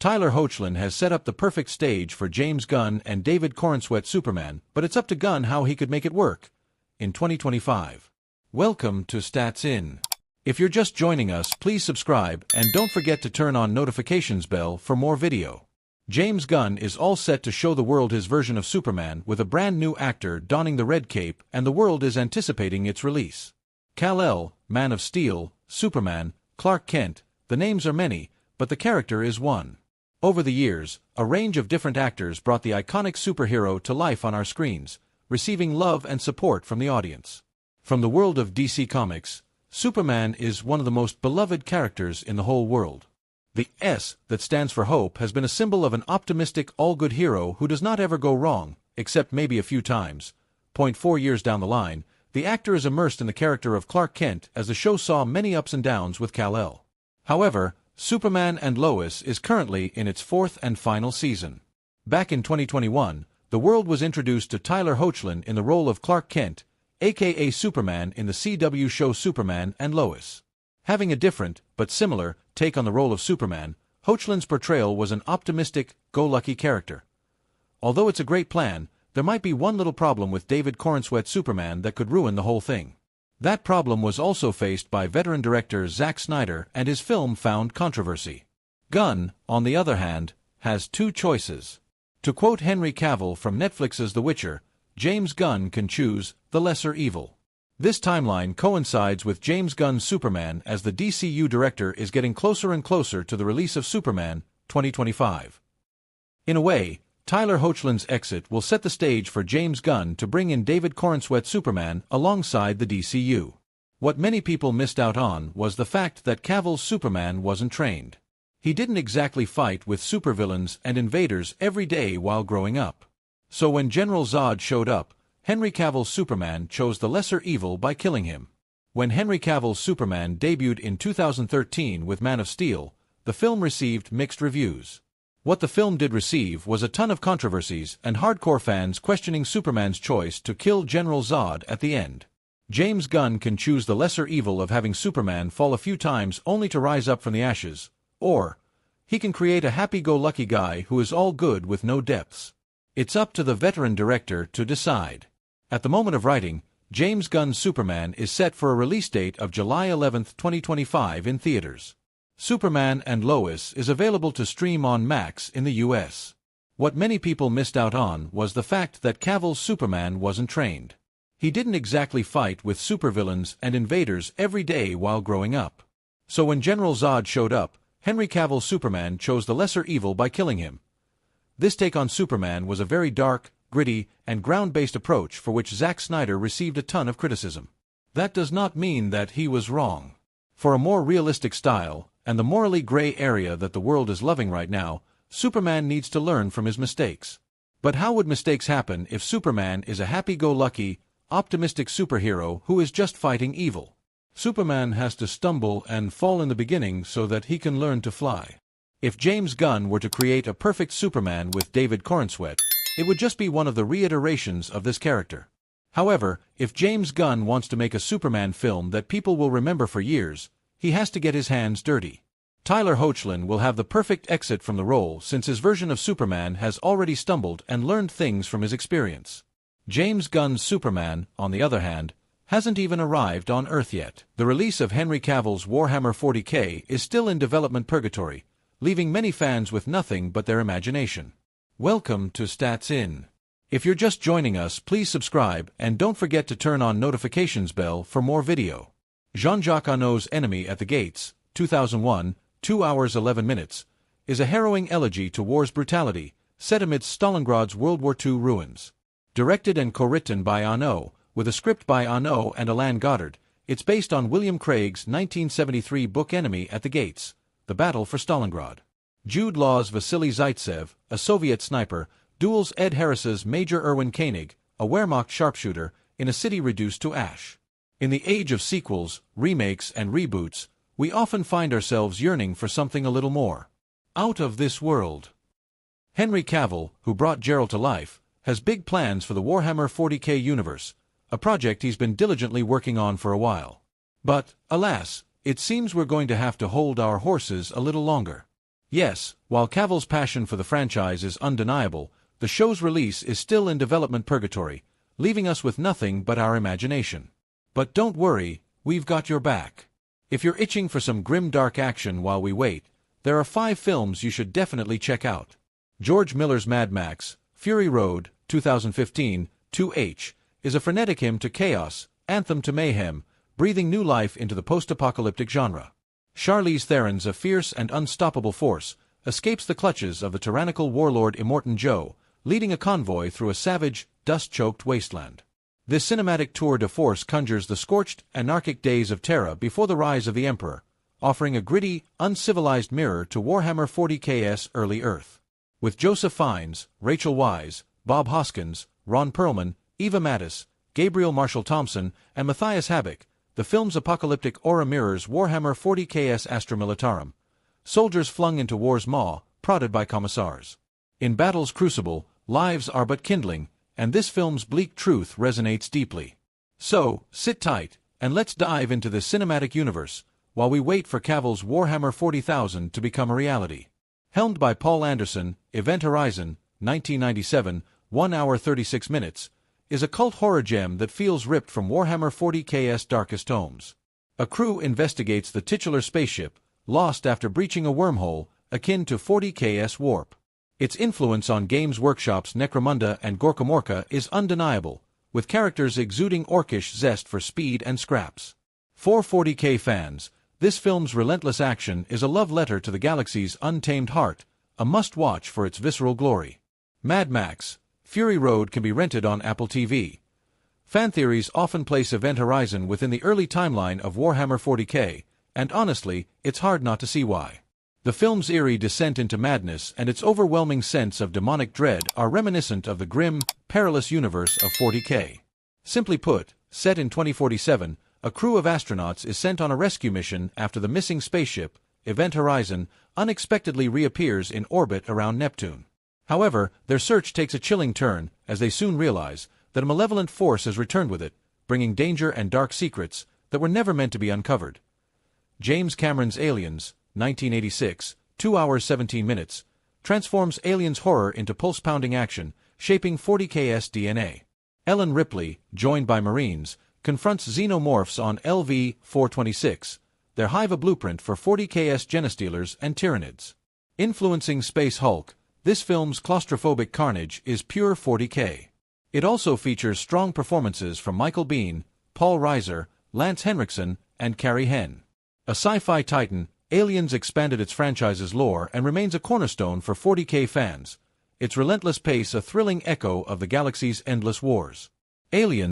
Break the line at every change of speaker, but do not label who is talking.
Tyler Hoechlin has set up the perfect stage for James Gunn and David Corenswet Superman, but it's up to Gunn how he could make it work in 2025. Welcome to Stats In. If you're just joining us, please subscribe and don't forget to turn on notifications bell for more video. James Gunn is all set to show the world his version of Superman with a brand new actor donning the red cape, and the world is anticipating its release. Kal-El, Man of Steel, Superman, Clark Kent, the names are many, but the character is one. Over the years, a range of different actors brought the iconic superhero to life on our screens, receiving love and support from the audience. From the world of DC Comics, Superman is one of the most beloved characters in the whole world. The S that stands for hope has been a symbol of an optimistic, all-good hero who does not ever go wrong, except maybe a few times. 4 years down the line, the actor is immersed in the character of Clark Kent as the show saw many ups and downs with Kal-El. However, Superman and Lois is currently in its 4th and final season. Back in 2021, the world was introduced to Tyler Hoechlin in the role of Clark Kent, aka Superman in the CW show Superman and Lois. Having a different, but similar, take on the role of Superman, Hoechlin's portrayal was an optimistic, go-lucky character. Although it's a great plan, there might be one little problem with David Corenswet Superman that could ruin the whole thing. That problem was also faced by veteran director Zack Snyder, and his film found controversy. Gunn, on the other hand, has two choices. To quote Henry Cavill from Netflix's The Witcher, James Gunn can choose the lesser evil. This timeline coincides with James Gunn's Superman as the DCU director is getting closer and closer to the release of Superman 2025. In a way, Tyler Hoechlin's exit will set the stage for James Gunn to bring in David Corenswet Superman alongside the DCU. What many people missed out on was the fact that Cavill's Superman wasn't trained. He didn't exactly fight with supervillains and invaders every day while growing up. So when General Zod showed up, Henry Cavill's Superman chose the lesser evil by killing him. When Henry Cavill's Superman debuted in 2013 with Man of Steel, the film received mixed reviews. What the film did receive was a ton of controversies and hardcore fans questioning Superman's choice to kill General Zod at the end. James Gunn can choose the lesser evil of having Superman fall a few times only to rise up from the ashes, or he can create a happy-go-lucky guy who is all good with no depths. It's up to the veteran director to decide. At the moment of writing, James Gunn's Superman is set for a release date of July 11, 2025 in theaters. Superman and Lois is available to stream on Max in the US. What many people missed out on was the fact that Cavill's Superman wasn't trained. He didn't exactly fight with supervillains and invaders every day while growing up. So when General Zod showed up, Henry Cavill's Superman chose the lesser evil by killing him. This take on Superman was a very dark, gritty, and ground-based approach for which Zack Snyder received a ton of criticism. That does not mean that he was wrong. For a more realistic style, and the morally gray area that the world is loving right now, Superman needs to learn from his mistakes. But how would mistakes happen if Superman is a happy-go-lucky, optimistic superhero who is just fighting evil? Superman has to stumble and fall in the beginning so that he can learn to fly. If James Gunn were to create a perfect Superman with David Corenswet, it would just be one of the reiterations of this character. However, if James Gunn wants to make a Superman film that people will remember for years, he has to get his hands dirty. Tyler Hoechlin will have the perfect exit from the role since his version of Superman has already stumbled and learned things from his experience. James Gunn's Superman, on the other hand, hasn't even arrived on Earth yet. The release of Henry Cavill's Warhammer 40K is still in development purgatory, leaving many fans with nothing but their imagination. Welcome to Stats In. If you're just joining us, please subscribe and don't forget to turn on notifications bell for more video. Jean-Jacques Annaud's Enemy at the Gates, 2001, 2 hours 11 minutes, is a harrowing elegy to war's brutality, set amidst Stalingrad's World War II ruins. Directed and co-written by Annaud, with a script by Annaud and Alain Goddard, it's based on William Craig's 1973 book Enemy at the Gates, The Battle for Stalingrad. Jude Law's Vasily Zaitsev, a Soviet sniper, duels Ed Harris's Major Erwin Koenig, a Wehrmacht sharpshooter, in a city reduced to ash. In the age of sequels, remakes, and reboots, we often find ourselves yearning for something a little more out of this world. Henry Cavill, who brought Geralt to life, has big plans for the Warhammer 40K universe, a project he's been diligently working on for a while. But, alas, it seems we're going to have to hold our horses a little longer. Yes, while Cavill's passion for the franchise is undeniable, the show's release is still in development purgatory, leaving us with nothing but our imagination. But don't worry, we've got your back. If you're itching for some grim dark action while we wait, there are 5 films you should definitely check out. George Miller's Mad Max, Fury Road, 2015, 2H, is a frenetic hymn to chaos, anthem to mayhem, breathing new life into the post-apocalyptic genre. Charlize Theron's a fierce and unstoppable force, escapes the clutches of the tyrannical warlord Immortan Joe, leading a convoy through a savage, dust-choked wasteland. This cinematic tour de force conjures the scorched, anarchic days of Terra before the rise of the Emperor, offering a gritty, uncivilized mirror to Warhammer 40k's early Earth. With Joseph Fiennes, Rachel Weisz, Bob Hoskins, Ron Perlman, Eva Mattis, Gabriel Marshall Thompson, and Matthias Habich, the film's apocalyptic aura mirrors Warhammer 40k's Astra Militarum, soldiers flung into war's maw, prodded by commissars. In battle's crucible, lives are but kindling, and this film's bleak truth resonates deeply. So, sit tight, and let's dive into this cinematic universe, while we wait for Cavill's Warhammer 40,000 to become a reality. Helmed by Paul Anderson, Event Horizon, 1997, 1 hour 36 minutes, is a cult horror gem that feels ripped from Warhammer 40k's darkest tomes. A crew investigates the titular spaceship, lost after breaching a wormhole, akin to 40k's Warp. Its influence on Games Workshop's Necromunda and Gorkamorka is undeniable, with characters exuding orcish zest for speed and scraps. For 40k fans, this film's relentless action is a love letter to the galaxy's untamed heart, a must-watch for its visceral glory. Mad Max, Fury Road can be rented on Apple TV. Fan theories often place Event Horizon within the early timeline of Warhammer 40k, and honestly, it's hard not to see why. The film's eerie descent into madness and its overwhelming sense of demonic dread are reminiscent of the grim, perilous universe of 40k. Simply put, set in 2047, a crew of astronauts is sent on a rescue mission after the missing spaceship, Event Horizon, unexpectedly reappears in orbit around Neptune. However, their search takes a chilling turn as they soon realize that a malevolent force has returned with it, bringing danger and dark secrets that were never meant to be uncovered. James Cameron's Aliens, 1986, 2 hours 17 minutes, transforms aliens horror into pulse-pounding action, shaping 40k's DNA. Ellen Ripley, joined by Marines, confronts xenomorphs on LV-426, their hive a blueprint for 40k's Genestealers and Tyranids. Influencing Space Hulk, this film's claustrophobic carnage is pure 40k. It also features strong performances from Michael Biehn, Paul Reiser, Lance Henriksen, and Carrie Henn. A sci-fi titan, Aliens expanded its franchise's lore and remains a cornerstone for 40k fans, its relentless pace a thrilling echo of the galaxy's endless wars. Aliens